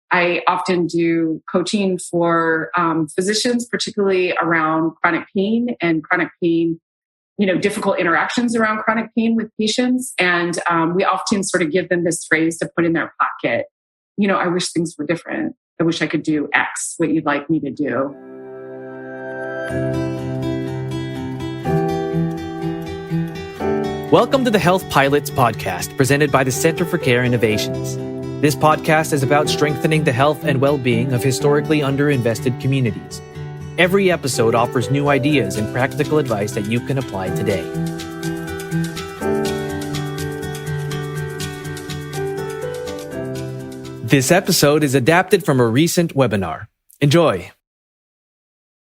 I often do coaching for physicians, particularly around chronic pain, difficult interactions around chronic pain with patients. And we often sort of give them this phrase to put in their pocket. I wish things were different. I wish I could do X, what you'd like me to do. Welcome to the Health Pilots podcast, presented by the Center for Care Innovations. This podcast is about strengthening the health and well-being of historically underinvested communities. Every episode offers new ideas and practical advice that you can apply today. This episode is adapted from a recent webinar. Enjoy.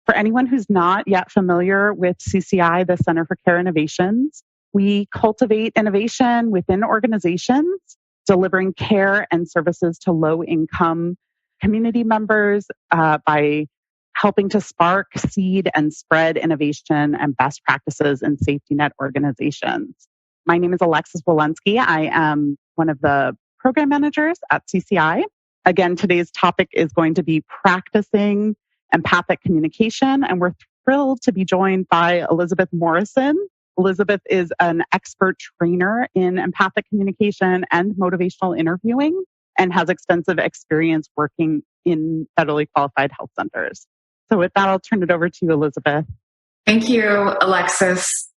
For anyone who's not yet familiar with CCI, the Center for Care Innovations, we cultivate innovation within organizations, delivering care and services to low-income community members by helping to spark, seed, and spread innovation and best practices in safety net organizations. My name is Alexis Walensky. I am one of the program managers at CCI. Again, today's topic is going to be practicing empathic communication, and we're thrilled to be joined by Elizabeth Morrison. Elizabeth is an expert trainer in empathic communication and motivational interviewing and has extensive experience working in federally qualified health centers. So with that, I'll turn it over to you, Elizabeth. Thank you, Alexis.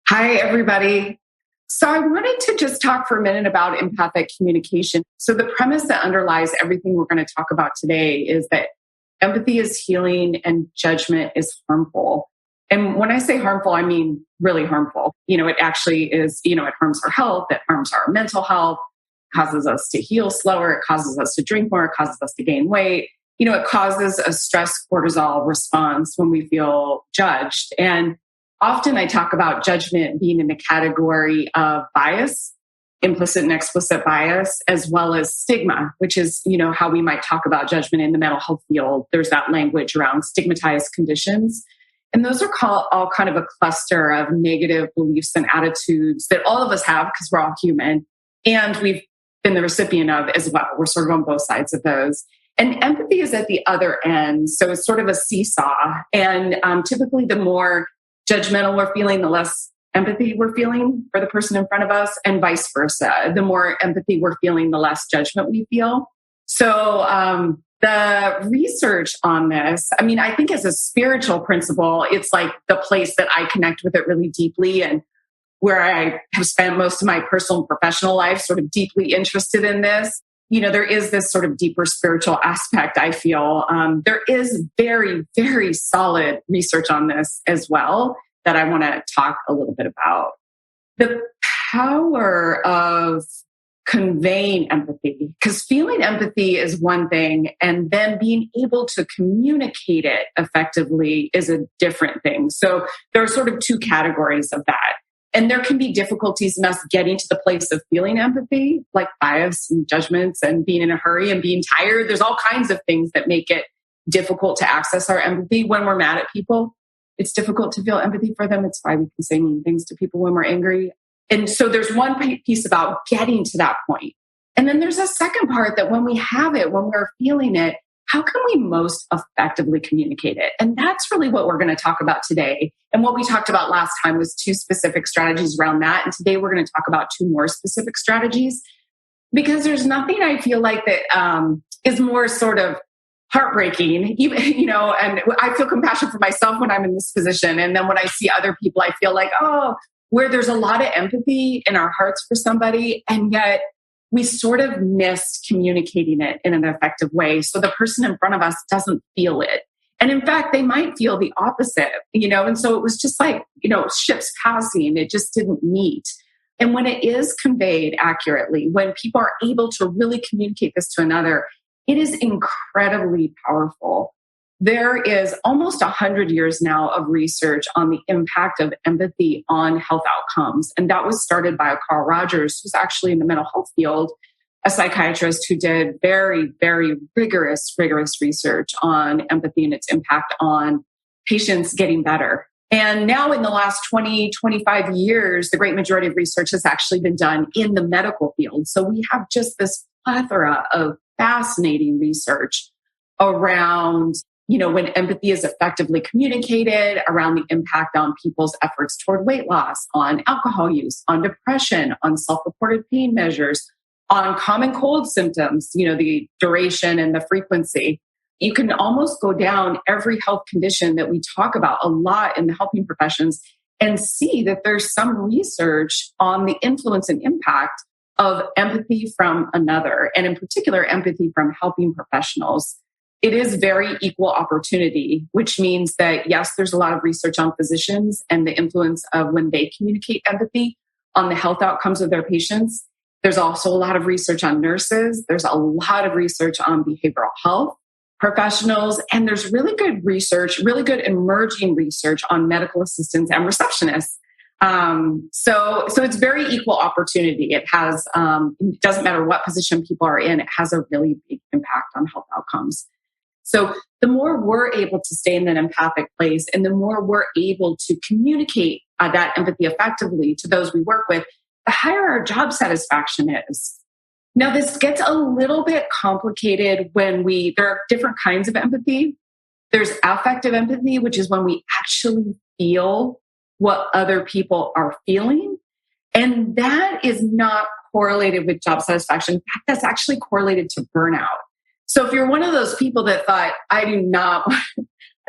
Hi, everybody. So I wanted to just talk for a minute about empathic communication. So the premise that underlies everything we're going to talk about today is that empathy is healing and judgment is harmful. And when I say harmful, I mean really harmful. It actually is, it harms our health, it harms our mental health, causes us to heal slower, it causes us to drink more, it causes us to gain weight. It causes a stress cortisol response when we feel judged. And often I talk about judgment being in the category of bias, implicit and explicit bias, as well as stigma, which is, how we might talk about judgment in the mental health field. There's that language around stigmatized conditions. And those are all kind of a cluster of negative beliefs and attitudes that all of us have because we're all human. And we've been the recipient of as well. We're sort of on both sides of those. And empathy is at the other end. So it's sort of a seesaw. And typically the more judgmental we're feeling, the less empathy we're feeling for the person in front of us, and vice versa. The more empathy we're feeling, the less judgment we feel. So the research on this, I think as a spiritual principle, it's like the place that I connect with it really deeply and where I have spent most of my personal and professional life sort of deeply interested in this. There is this sort of deeper spiritual aspect, I feel. There is very, very solid research on this as well that I want to talk a little bit about. The power of conveying empathy, because feeling empathy is one thing, and then being able to communicate it effectively is a different thing. So there are sort of two categories of that. And there can be difficulties in us getting to the place of feeling empathy, like bias and judgments and being in a hurry and being tired. There's all kinds of things that make it difficult to access our empathy when we're mad at people. It's difficult to feel empathy for them. It's why we can say mean things to people when we're angry. And so there's one piece about getting to that point. And then there's a second part that when we have it, when we're feeling it, how can we most effectively communicate it? And that's really what we're going to talk about today. And what we talked about last time was two specific strategies around that. And today we're going to talk about two more specific strategies, because there's nothing I feel like that is more sort of heartbreaking, even, and I feel compassion for myself when I'm in this position. And then when I see other people, I feel like, where there's a lot of empathy in our hearts for somebody, and yet we sort of miss communicating it in an effective way. So the person in front of us doesn't feel it. And in fact, they might feel the opposite, and so it was just like, ships passing, it just didn't meet. And when it is conveyed accurately, when people are able to really communicate this to another, it is incredibly powerful. There is almost 100 years now of research on the impact of empathy on health outcomes. And that was started by Carl Rogers, who's actually in the mental health field, a psychiatrist who did very, very rigorous research on empathy and its impact on patients getting better. And now in the last 20, 25 years, the great majority of research has actually been done in the medical field. So we have just this plethora of fascinating research around, when empathy is effectively communicated, around the impact on people's efforts toward weight loss, on alcohol use, on depression, on self-reported pain measures, on common cold symptoms, the duration and the frequency. You can almost go down every health condition that we talk about a lot in the helping professions and see that there's some research on the influence and impact of empathy from another, and in particular, empathy from helping professionals. It is very equal opportunity, which means that, yes, there's a lot of research on physicians and the influence of when they communicate empathy on the health outcomes of their patients. There's also a lot of research on nurses. There's a lot of research on behavioral health professionals. And there's really good research, really good emerging research on medical assistants and receptionists. So it's very equal opportunity. It has, it doesn't matter what position people are in, it has a really big impact on health outcomes. So the more we're able to stay in an empathic place and the more we're able to communicate that empathy effectively to those we work with, the higher our job satisfaction is. Now, this gets a little bit complicated when there are different kinds of empathy. There's affective empathy, which is when we actually feel what other people are feeling. And that is not correlated with job satisfaction. In fact, that's actually correlated to burnout. So if you're one of those people that thought, I do not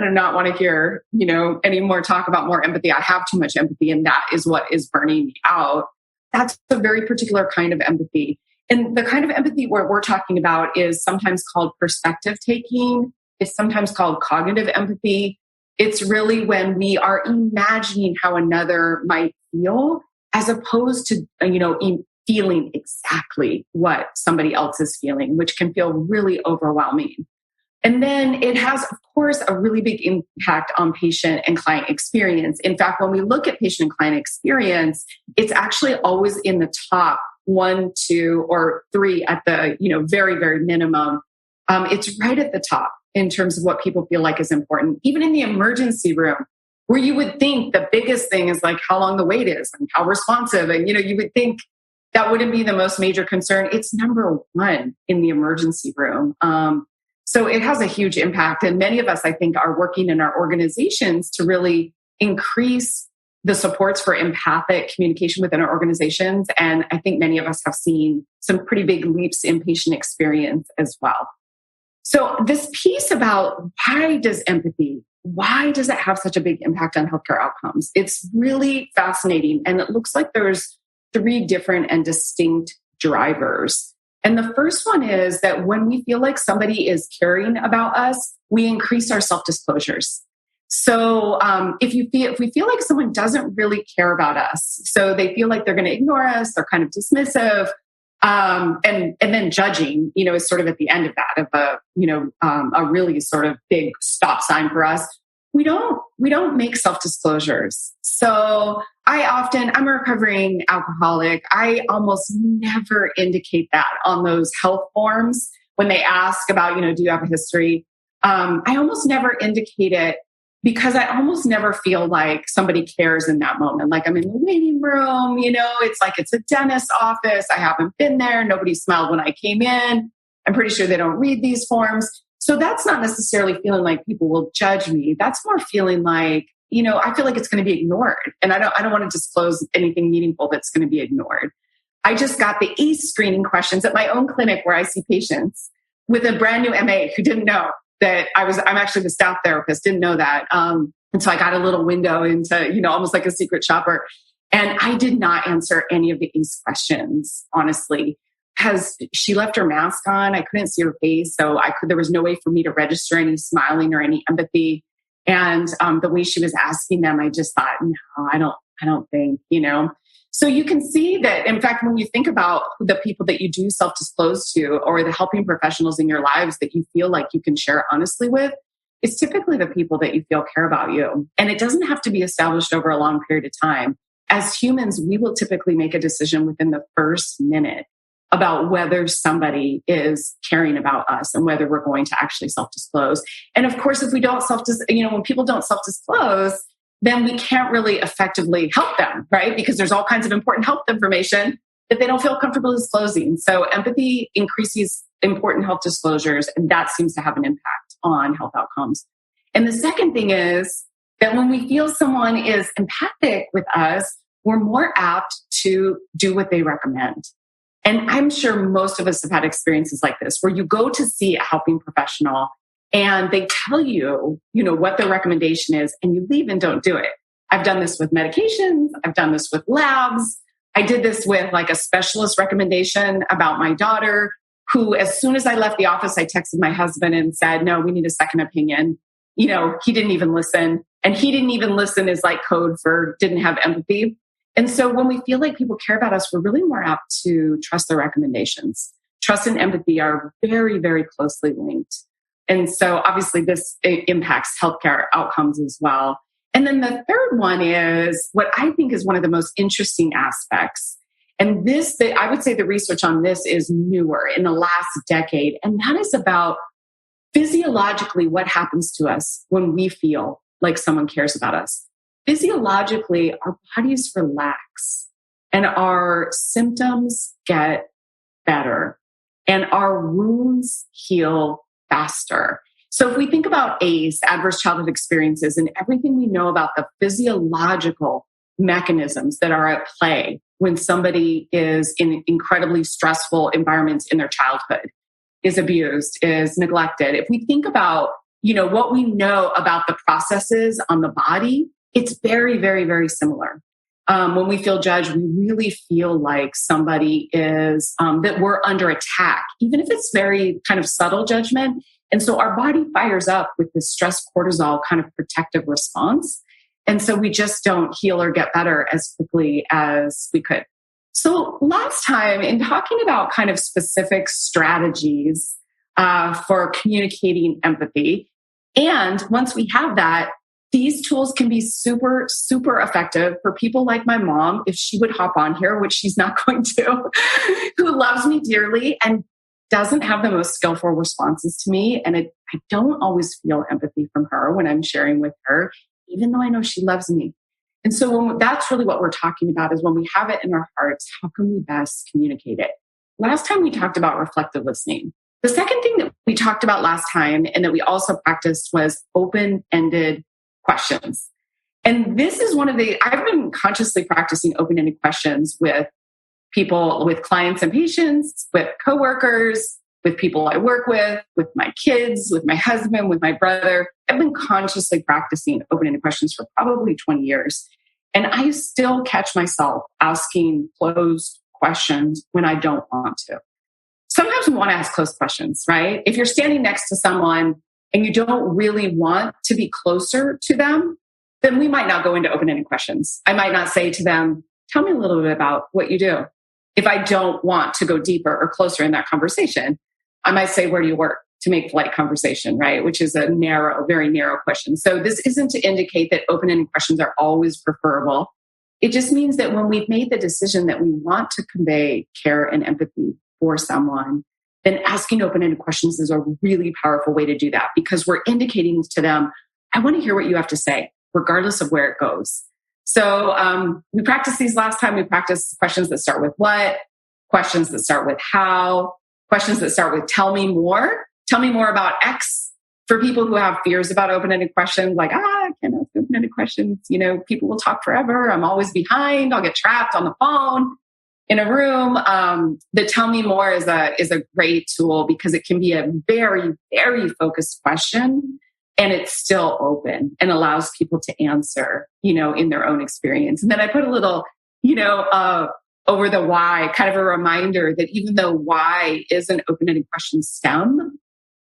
want to hear, any more talk about more empathy. I have too much empathy and that is what is burning me out. That's a very particular kind of empathy. And the kind of empathy where we're talking about is sometimes called perspective taking. It's sometimes called cognitive empathy. It's really when we are imagining how another might feel as opposed to, feeling exactly what somebody else is feeling, which can feel really overwhelming. And then it has, of course, a really big impact on patient and client experience. In fact, when we look at patient and client experience, it's actually always in the top 1, 2, or 3 at the, very, very minimum. It's right at the top in terms of what people feel like is important. Even in the emergency room, where you would think the biggest thing is like how long the wait is and how responsive. And, you would think that wouldn't be the most major concern. It's number 1 in the emergency room. So it has a huge impact. And many of us, I think, are working in our organizations to really increase the supports for empathic communication within our organizations. And I think many of us have seen some pretty big leaps in patient experience as well. So this piece about why does it have such a big impact on healthcare outcomes? It's really fascinating. And it looks like there's 3 different and distinct drivers. And the first one is that when we feel like somebody is caring about us, we increase our self-disclosures. So if we feel like someone doesn't really care about us, so they feel like they're going to ignore us, they're kind of dismissive, and then judging, is sort of at the end of that, of a really sort of big stop sign for us. We don't make self-disclosures. So I'm a recovering alcoholic. I almost never indicate that on those health forms when they ask about, do you have a history? I almost never indicate it because I almost never feel like somebody cares in that moment. Like I'm in the waiting room, it's like it's a dentist's office. I haven't been there. Nobody smiled when I came in. I'm pretty sure they don't read these forms. So that's not necessarily feeling like people will judge me. That's more feeling like, I feel like it's going to be ignored. And I don't want to disclose anything meaningful that's going to be ignored. I just got the ACE screening questions at my own clinic where I see patients with a brand new MA who didn't know that I'm actually the staff therapist, didn't know that. And so I got a little window into, almost like a secret shopper. And I did not answer any of the ACE questions, honestly. Because she left her mask on. I couldn't see her face. So there was no way for me to register any smiling or any empathy. And the way she was asking them, I just thought, no, I don't think, So you can see that, in fact, when you think about the people that you do self-disclose to or the helping professionals in your lives that you feel like you can share honestly with, it's typically the people that you feel care about you. And it doesn't have to be established over a long period of time. As humans, we will typically make a decision within the first minute about whether somebody is caring about us and whether we're going to actually self-disclose. And of course, if we don't when people don't self-disclose, then we can't really effectively help them, right? Because there's all kinds of important health information that they don't feel comfortable disclosing. So empathy increases important health disclosures, and that seems to have an impact on health outcomes. And the second thing is that when we feel someone is empathic with us, we're more apt to do what they recommend. And I'm sure most of us have had experiences like this, where you go to see a helping professional and they tell you, what their recommendation is, and you leave and don't do it. I've done this with medications. I've done this with labs. I did this with like a specialist recommendation about my daughter, who, as soon as I left the office, I texted my husband and said, no, we need a second opinion. He didn't even listen. And he didn't even listen is like code for didn't have empathy. And so when we feel like people care about us, we're really more apt to trust their recommendations. Trust and empathy are very, very closely linked. And so obviously this impacts healthcare outcomes as well. And then the third one is what I think is one of the most interesting aspects. And I would say the research on this is newer in the last decade. And that is about physiologically what happens to us when we feel like someone cares about us. Physiologically, our bodies relax and our symptoms get better and our wounds heal faster. So if we think about ACE, adverse childhood experiences, and everything we know about the physiological mechanisms that are at play when somebody is in incredibly stressful environments in their childhood, is abused, is neglected. If we think about, what we know about the processes on the body, it's very, very, very similar. When we feel judged, we really feel like somebody is, that we're under attack, even if it's very kind of subtle judgment. And so our body fires up with this stress cortisol kind of protective response. And so we just don't heal or get better as quickly as we could. So last time, in talking about kind of specific strategies for communicating empathy, and once we have that, these tools can be super, super effective for people like my mom, if she would hop on here, which she's not going to, who loves me dearly and doesn't have the most skillful responses to me. And I don't always feel empathy from her when I'm sharing with her, even though I know she loves me. And so that's really what we're talking about, is when we have it in our hearts, how can we best communicate it? Last time we talked about reflective listening. The second thing that we talked about last time and that we also practiced was open-ended questions. And this is I've been consciously practicing open-ended questions with people, with clients and patients, with coworkers, with people I work with my kids, with my husband, with my brother. I've been consciously practicing open-ended questions for probably 20 years. And I still catch myself asking closed questions when I don't want to. Sometimes we want to ask closed questions, right? If you're standing next to someone and you don't really want to be closer to them, then we might not go into open-ended questions. I might not say to them, tell me a little bit about what you do. If I don't want to go deeper or closer in that conversation, I might say, where do you work? To make polite conversation, right? Which is a very narrow question. So this isn't to indicate that open-ended questions are always preferable. It just means that when we've made the decision that we want to convey care and empathy for someone, then asking open-ended questions is a really powerful way to do that, because we're indicating to them, I want to hear what you have to say, regardless of where it goes. So we practiced these last time. We practiced questions that start with what, questions that start with how, questions that start with tell me more. Tell me more about X. For people who have fears about open-ended questions, like, I can't ask open-ended questions. People will talk forever. I'm always behind. I'll get trapped on the phone in a room. The tell me more is a great tool, because it can be a very, very focused question, and it's still open and allows people to answer, in their own experience. And then I put a little, over the why, kind of a reminder that even though why is an open-ended question stem,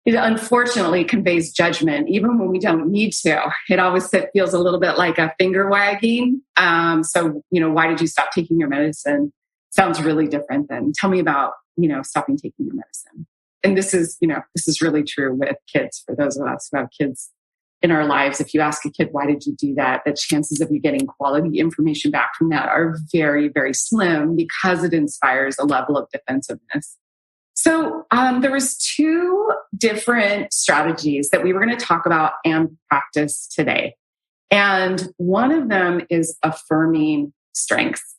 it unfortunately conveys judgment, even when we don't need to. It always feels a little bit like a finger wagging. So, why did you stop taking your medicine? Sounds really different than tell me about, stopping taking your medicine. And this is really true with kids. For those of us who have kids in our lives, if you ask a kid, why did you do that? The chances of you getting quality information back from that are very, very slim, because it inspires a level of defensiveness. So there was two different strategies that we were going to talk about and practice today. And one of them is affirming strengths.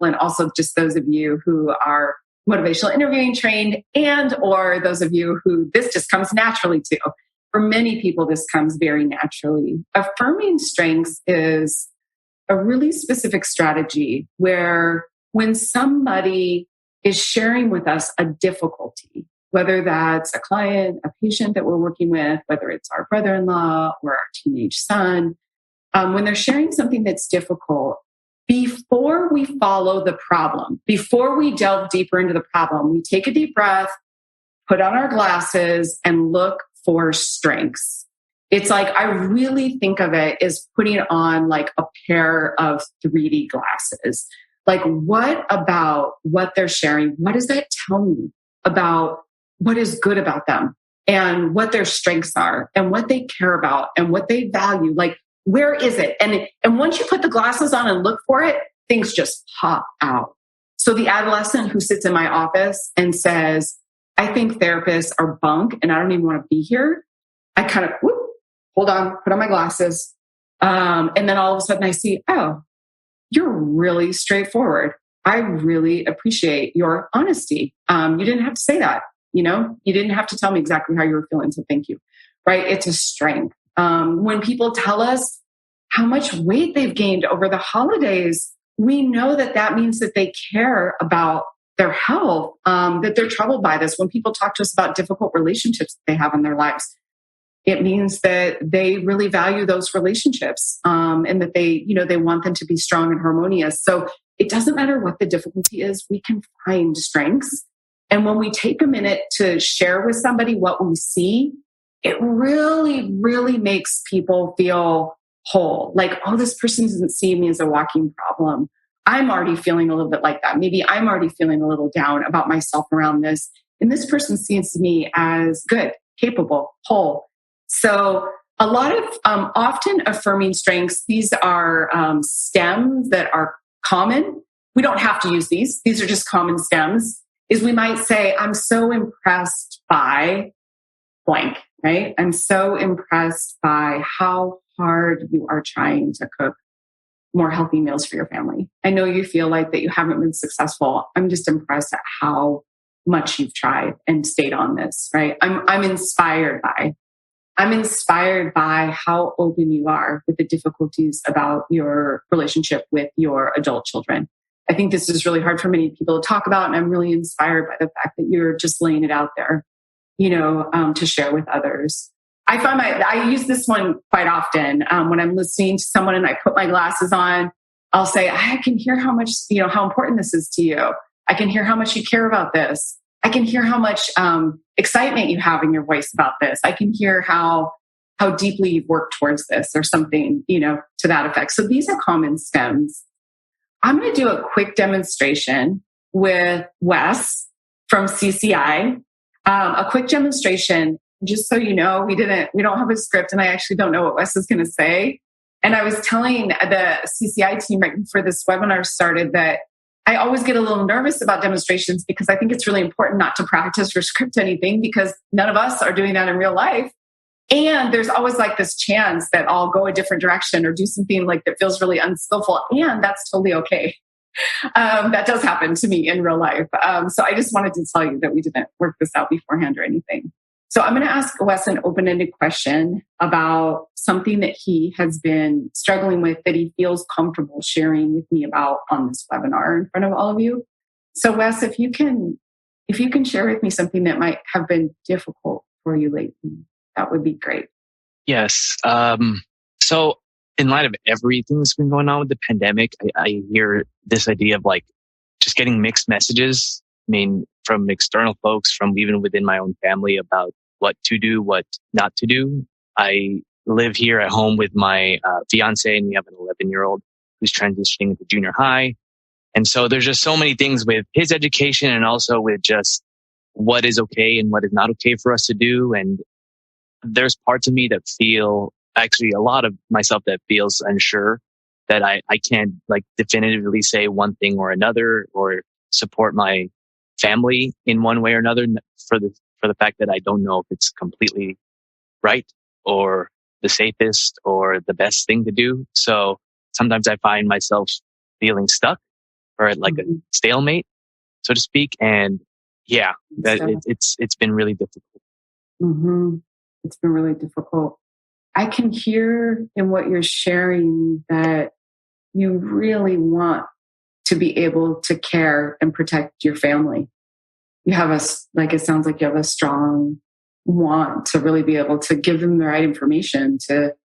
and also just those of you who are motivational interviewing trained and or those of you who this just comes naturally to. For many people, this comes very naturally. Affirming strengths is a really specific strategy where when somebody is sharing with us a difficulty, whether that's a client, a patient that we're working with, whether it's our brother-in-law or our teenage son, when they're sharing something that's difficult, before we follow the problem, before we delve deeper into the problem, we take a deep breath, put on our glasses, and look for strengths. It's like, I really think of it as putting on like a pair of 3D glasses. Like, what about what they're sharing? What does that tell me about what is good about them and what their strengths are and what they care about and what they value? Like, where is it? And once you put the glasses on and look for it, things just pop out. So the adolescent who sits in my office and says, I think therapists are bunk and I don't even want to be here. I kind of, hold on, put on my glasses. And then all of a sudden I see, oh, you're really straightforward. I really appreciate your honesty. You didn't have to say that. You didn't have to tell me exactly how you were feeling. So thank you. Right. It's a strength. When people tell us how much weight they've gained over the holidays, we know that means that they care about their health, that they're troubled by this. When people talk to us about difficult relationships that they have in their lives, it means that they really value those relationships, and that they want them to be strong and harmonious. So it doesn't matter what the difficulty is, we can find strengths. And when we take a minute to share with somebody what we see, it really, really makes people feel whole. Like, oh, this person doesn't see me as a walking problem. I'm already feeling a little bit like that. Maybe I'm already feeling a little down about myself around this. And this person sees me as good, capable, whole. So a lot of often affirming strengths, these are stems that are common. We don't have to use these. These are just common stems. Is we might say, I'm so impressed by blank, right? I'm so impressed by how hard you are trying to cook more healthy meals for your family. I know you feel like that you haven't been successful. I'm just impressed at how much you've tried and stayed on this, right? I'm inspired by how open you are with the difficulties about your relationship with your adult children. I think this is really hard for many people to talk about, and I'm really inspired by the fact that you're just laying it out there, to share with others. I use this one quite often when I'm listening to someone and I put my glasses on. I'll say, I can hear how much, how important this is to you. I can hear how much you care about this. I can hear how much excitement you have in your voice about this. I can hear how deeply you've worked towards this, or something, to that effect. So these are common stems. I'm going to do a quick demonstration with Wes from CCI. A quick demonstration, just so you know, we don't have a script, and I actually don't know what Wes is going to say. And I was telling the CCI team right before this webinar started that I always get a little nervous about demonstrations because I think it's really important not to practice or script anything, because none of us are doing that in real life. And there's always like this chance that I'll go a different direction or do something like that feels really unskillful. And that's totally okay. That does happen to me in real life. So I just wanted to tell you that we didn't work this out beforehand or anything. So I'm going to ask Wes an open-ended question about something that he has been struggling with, that he feels comfortable sharing with me about on this webinar in front of all of you. So Wes, if you can share with me something that might have been difficult for you lately, that would be great. Yes. So in light of everything that's been going on with the pandemic, I hear this idea of like just getting mixed messages. I mean, from external folks, from even within my own family, about what to do, what not to do. I live here at home with my fiance, and we have an 11-year-old who's transitioning into junior high. And so there's just so many things with his education, and also with just what is okay and what is not okay for us to do. And there's parts of me that feel, actually a lot of myself that feels unsure, that I can't like definitively say one thing or another, or support my family in one way or another, for the fact that I don't know if it's completely right or the safest or the best thing to do. So sometimes I find myself feeling stuck. or at like a stalemate, so to speak. And yeah, it's been really difficult. Mm-hmm. It's been really difficult. I can hear in what you're sharing that you really want to be able to care and protect your family. You have it sounds like you have a strong want to really be able to give them the right information, to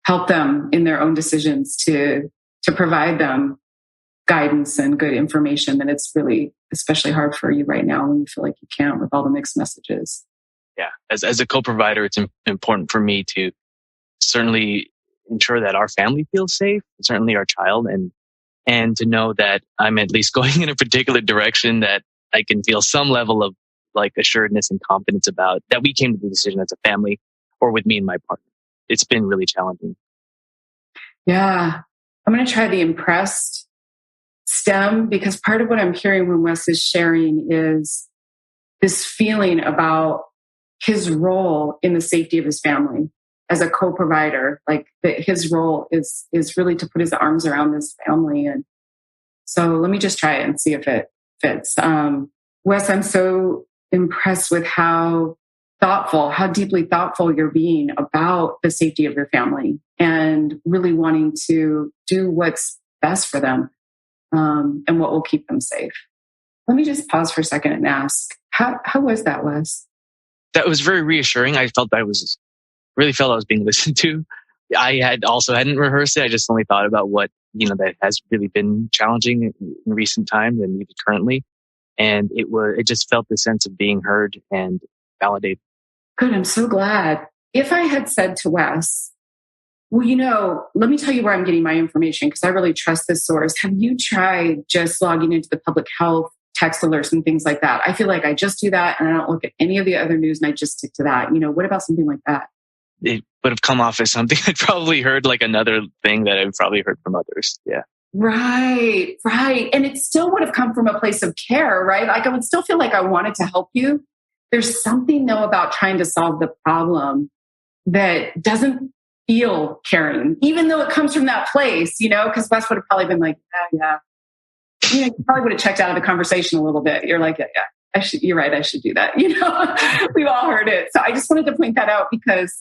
help them in their own decisions, to provide them guidance and good information. And it's really especially hard for you right now when you feel like you can't with all the mixed messages. Yeah. As a co-provider, it's important for me to certainly ensure that our family feels safe, certainly our child, and to know that I'm at least going in a particular direction that I can feel some level of like assuredness and confidence about, that we came to the decision as a family or with me and my partner. It's been really challenging. Yeah. I'm going to try the impressed stem, because part of what I'm hearing when Wes is sharing is this feeling about his role in the safety of his family as a co-provider. Like that his role is really to put his arms around this family. And so let me just try it and see if it fits. Wes, I'm so impressed with how deeply thoughtful you're being about the safety of your family and really wanting to do what's best for them, and what will keep them safe. Let me just pause for a second and ask, how was that, Wes? That was very reassuring. I felt I was being listened to. I hadn't rehearsed it. I just only thought about what, that has really been challenging in recent time and even currently. And it just felt the sense of being heard and validated. Good. I'm so glad. If I had said to Wes, well, let me tell you where I'm getting my information because I really trust this source. Have you tried just logging into the public health text alerts and things like that? I feel like I just do that and I don't look at any of the other news and I just stick to that. What about something like that? It would have come off as something I'd probably heard, like another thing that I've probably heard from others. Yeah. Right. And it still would have come from a place of care, right? Like I would still feel like I wanted to help you. There's something though about trying to solve the problem that doesn't feel caring, even though it comes from that place, because Wes would have probably been like, yeah. You probably would have checked out of the conversation a little bit. You're like, yeah, you're right. I should do that. We've all heard it. So I just wanted to point that out because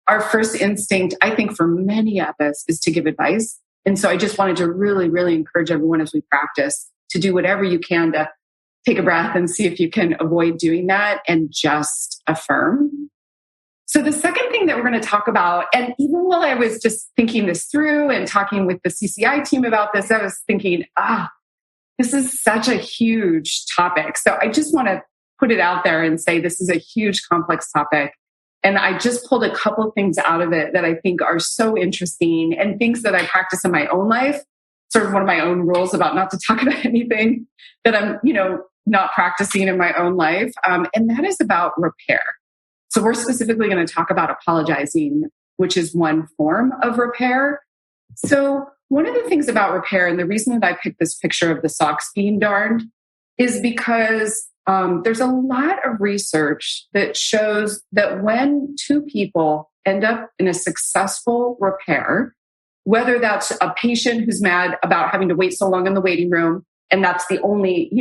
our first instinct, I think for many of us, is to give advice. And so I just wanted to really, really encourage everyone as we practice to do whatever you can to take a breath and see if you can avoid doing that and just affirm. So the second thing that we're going to talk about, and even while I was just thinking this through and talking with the CCI team about this, I was thinking, this is such a huge topic. So I just want to put it out there and say this is a huge, complex topic. And I just pulled a couple of things out of it that I think are so interesting and things that I practice in my own life, sort of one of my own rules about not to talk about anything that I'm, not practicing in my own life. And that is about repair. So we're specifically going to talk about apologizing, which is one form of repair. So one of the things about repair, and the reason that I picked this picture of the socks being darned, is because there's a lot of research that shows that when two people end up in a successful repair, whether that's a patient who's mad about having to wait so long in the waiting room, and that's the only,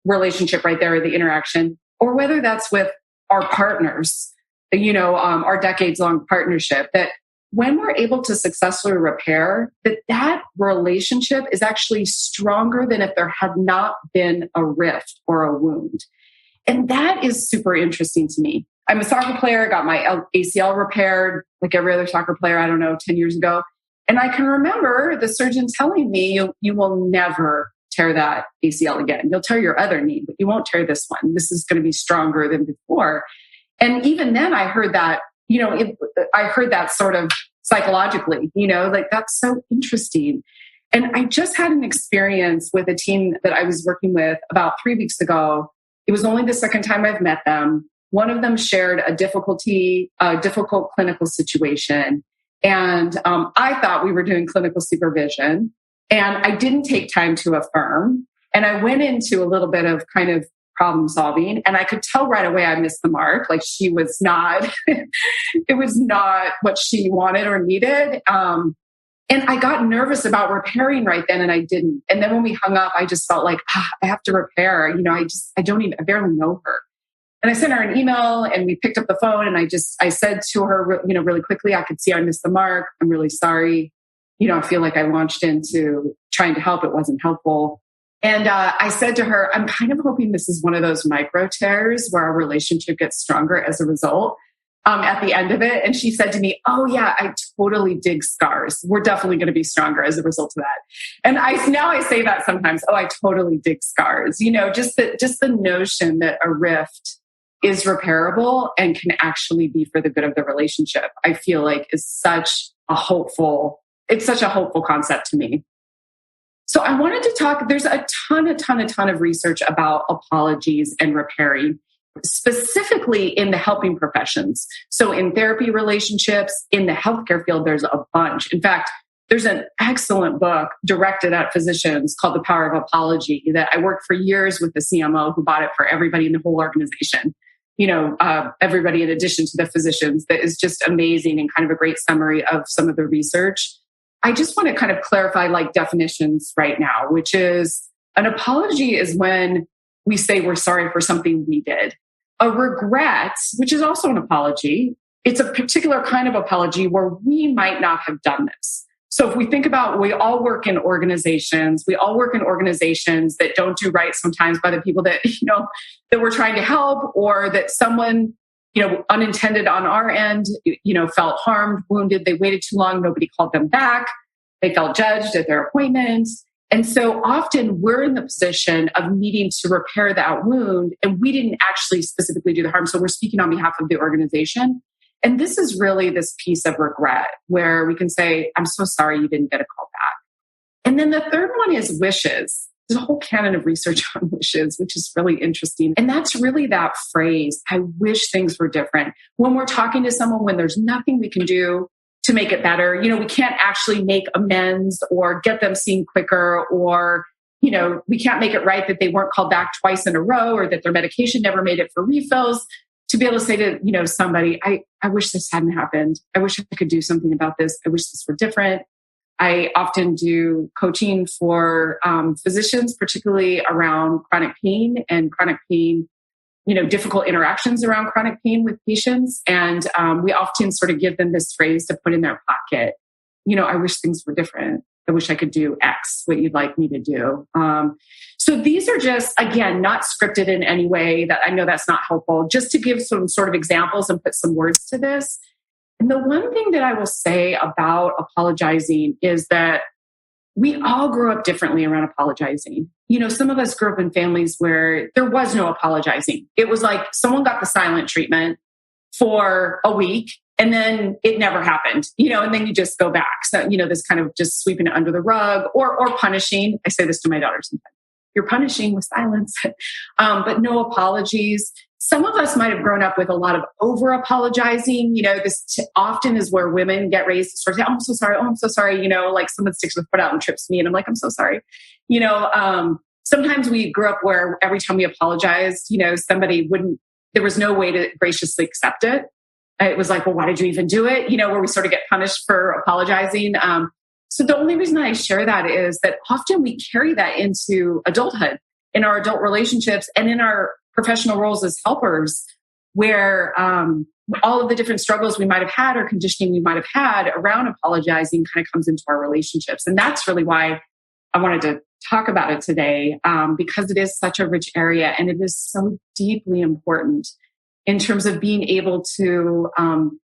relationship right there, the interaction, or whether that's with our partners, our decades-long partnership, that when we're able to successfully repair, that relationship is actually stronger than if there had not been a rift or a wound. And that is super interesting to me. I'm a soccer player, got my ACL repaired like every other soccer player, 10 years ago. And I can remember the surgeon telling me, you will never tear that ACL again. You'll tear your other knee, but you won't tear this one. This is going to be stronger than before. And even then I heard that, I heard that sort of psychologically, that's so interesting. And I just had an experience with a team that I was working with about 3 weeks ago. It was only the second time I've met them. One of them shared a difficult clinical situation. And I thought we were doing clinical supervision. And I didn't take time to affirm. And I went into a little bit of kind of problem solving. And I could tell right away I missed the mark. Like she was not, it was not what she wanted or needed. And And I got nervous about repairing right then and I didn't. And then when we hung up, I just felt like, I have to repair. I barely know her. And I sent her an email and we picked up the phone and I said to her, really quickly, I could see I missed the mark. I'm really sorry. I feel like I launched into trying to help. It wasn't helpful. And I said to her, I'm kind of hoping this is one of those micro tears where our relationship gets stronger as a result at the end of it. And she said to me, oh yeah, I totally dig scars. We're definitely going to be stronger as a result of that. And now I say that sometimes, oh, I totally dig scars. Just the notion that a rift is repairable and can actually be for the good of the relationship, I feel like is such a hopeful concept to me. So I wanted to talk, there's a ton of research about apologies and repairing, specifically in the helping professions. So in therapy relationships, in the healthcare field, there's a bunch. In fact, there's an excellent book directed at physicians called The Power of Apology that I worked for years with the CMO who bought it for everybody in the whole organization. Everybody in addition to the physicians, that is just amazing and kind of a great summary of some of the research. I just want to kind of clarify definitions right now, which is an apology is when we say we're sorry for something we did. A regret, which is also an apology, it's a particular kind of apology where we might not have done this. So if we think about, we all work in organizations that don't do right sometimes by the people that, that we're trying to help, or that someone, unintended on our end, felt harmed, wounded, they waited too long, nobody called them back, they felt judged at their appointments. And so often we're in the position of needing to repair that wound, and we didn't actually specifically do the harm. So we're speaking on behalf of the organization. And this is really this piece of regret where we can say, I'm so sorry you didn't get a call back. And then the third one is wishes. There's a whole canon of research on wishes, which is really interesting. And that's really that phrase, I wish things were different. When we're talking to someone, when there's nothing we can do to make it better, we can't actually make amends or get them seen quicker, or, we can't make it right that they weren't called back twice in a row, or that their medication never made it for refills. To be able to say to, somebody, I wish this hadn't happened. I wish I could do something about this. I wish this were different. I often do coaching for physicians, particularly around chronic pain, difficult interactions around chronic pain with patients. And we often sort of give them this phrase to put in their pocket. I wish things were different. I wish I could do X, what you'd like me to do. So these are just, again, not scripted in any way. That I know that's not helpful, just to give some sort of examples and put some words to this. And the one thing that I will say about apologizing is that we all grew up differently around apologizing. Some of us grew up in families where there was no apologizing. It was like someone got the silent treatment for a week and then it never happened, and then you just go back. So, this kind of just sweeping it under the rug or punishing. I say this to my daughter sometimes. You're punishing with silence, but no apologies. Some of us might have grown up with a lot of over apologizing. This often is where women get raised to sort of say, oh, I'm so sorry. Oh, I'm so sorry. Like someone sticks their foot out and trips me. And I'm like, I'm so sorry. Sometimes we grew up where every time we apologized, there was no way to graciously accept it. It was like, well, why did you even do it? Where we sort of get punished for apologizing. So the only reason I share that is that often we carry that into adulthood, in our adult relationships and in our professional roles as helpers, where all of the different struggles we might have had or conditioning we might have had around apologizing kind of comes into our relationships. And that's really why I wanted to talk about it today, because it is such a rich area and it is so deeply important in terms of being able to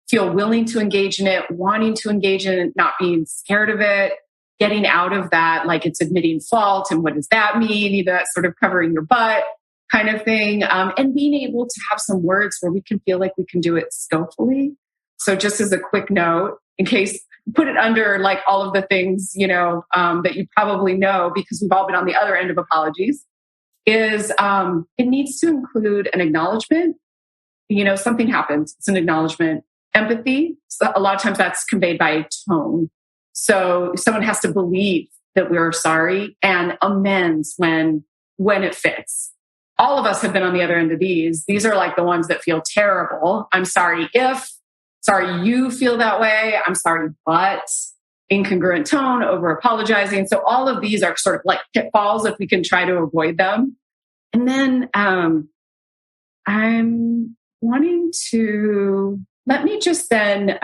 feel willing to engage in it, wanting to engage in it, not being scared of it, getting out of that, like it's admitting fault and what does that mean? That sort of covering your butt kind of thing, and being able to have some words where we can feel like we can do it skillfully. So just as a quick note, in case put it under like all of the things, that you probably know, because we've all been on the other end of apologies, is it needs to include an acknowledgement. Something happens. It's an acknowledgement. Empathy. So a lot of times that's conveyed by tone. So someone has to believe that we're sorry, and amends when it fits. All of us have been on the other end of these. These are like the ones that feel terrible. I'm sorry you feel that way. I'm sorry, but incongruent tone, over apologizing. So all of these are sort of like pitfalls if we can try to avoid them. And then I'm wanting to, let me just then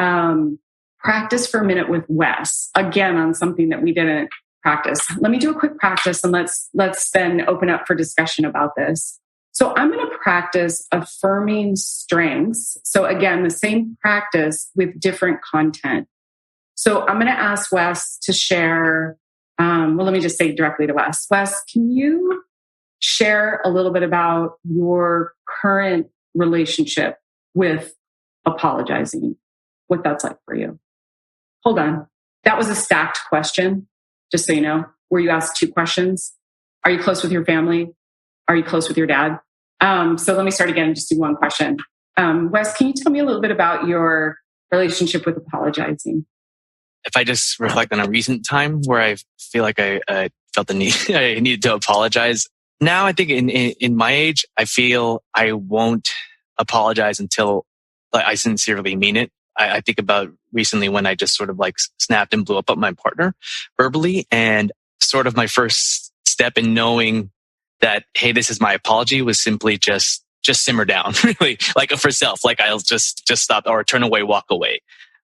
practice for a minute with Wes, again, on something that we didn't practice. Let me do a quick practice and let's then open up for discussion about this. So I'm going to practice affirming strengths. So again, the same practice with different content. So I'm going to ask Wes to share, let me just say directly to Wes. Wes, can you share a little bit about your current relationship with apologizing, what that's like for you? Hold on. That was a stacked question, just so you know, where you asked 2 questions. Are you close with your family? Are you close with your dad? So let me start again and just do 1 question. Wes, can you tell me a little bit about your relationship with apologizing? If I just reflect on a recent time where I feel like I felt the need, I needed to apologize. Now I think in my age, I feel I won't apologize until I sincerely mean it. I think about recently when I just sort of like snapped and blew up at my partner verbally, and sort of my first step in knowing that, hey, this is my apology, was simply just simmer down, really, like for self, like I'll just stop or turn away, walk away.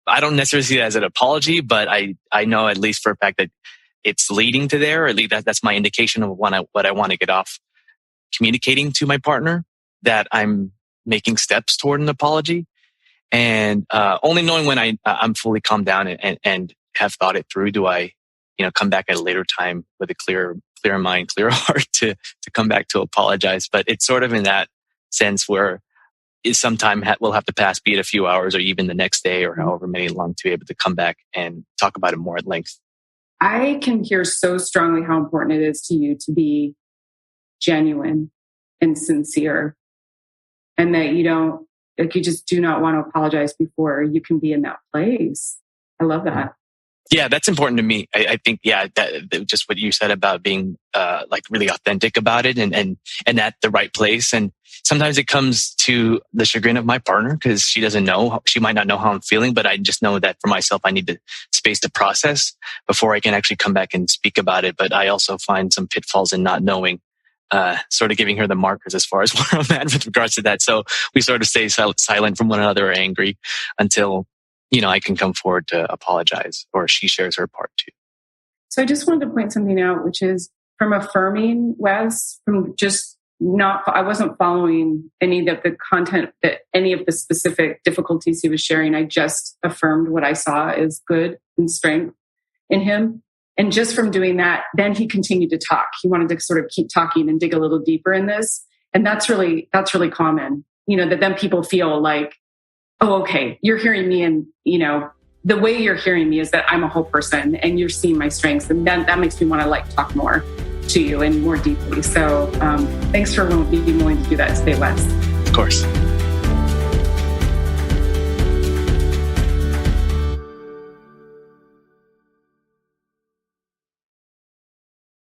I don't necessarily see that as an apology, but I know at least for a fact that it's leading to there, or at least that's my indication of what I want to get off communicating to my partner, that I'm making steps toward an apology. And only knowing when I'm fully calmed down and have thought it through, do I, come back at a later time with a clearer mind, clearer heart to come back to apologize. But it's sort of in that sense where sometime will have to pass, be it a few hours or even the next day or however many long, to be able to come back and talk about it more at length. I can hear so strongly how important it is to you to be genuine and sincere, and that you just do not want to apologize before you can be in that place. I love that. Yeah, that's important to me. I think, that just what you said about being like really authentic about it and at the right place. And sometimes it comes to the chagrin of my partner because she might not know how I'm feeling, but I just know that for myself, I need the space to process before I can actually come back and speak about it. But I also find some pitfalls in not knowing, sort of giving her the markers as far as where I'm at with regards to that. So we sort of stay silent from one another or angry until I can come forward to apologize, or she shares her part too. So I just wanted to point something out, which is from affirming Wes, I wasn't following any of the content that any of the specific difficulties he was sharing. I just affirmed what I saw as good and strength in him. And just from doing that, then he continued to talk. He wanted to sort of keep talking and dig a little deeper in this. And that's really common, that then people feel like, oh, okay, you're hearing me, and, the way you're hearing me is that I'm a whole person and you're seeing my strengths. And then that makes me want to talk more to you and more deeply. So thanks for being willing to do that today, Wes. Of course.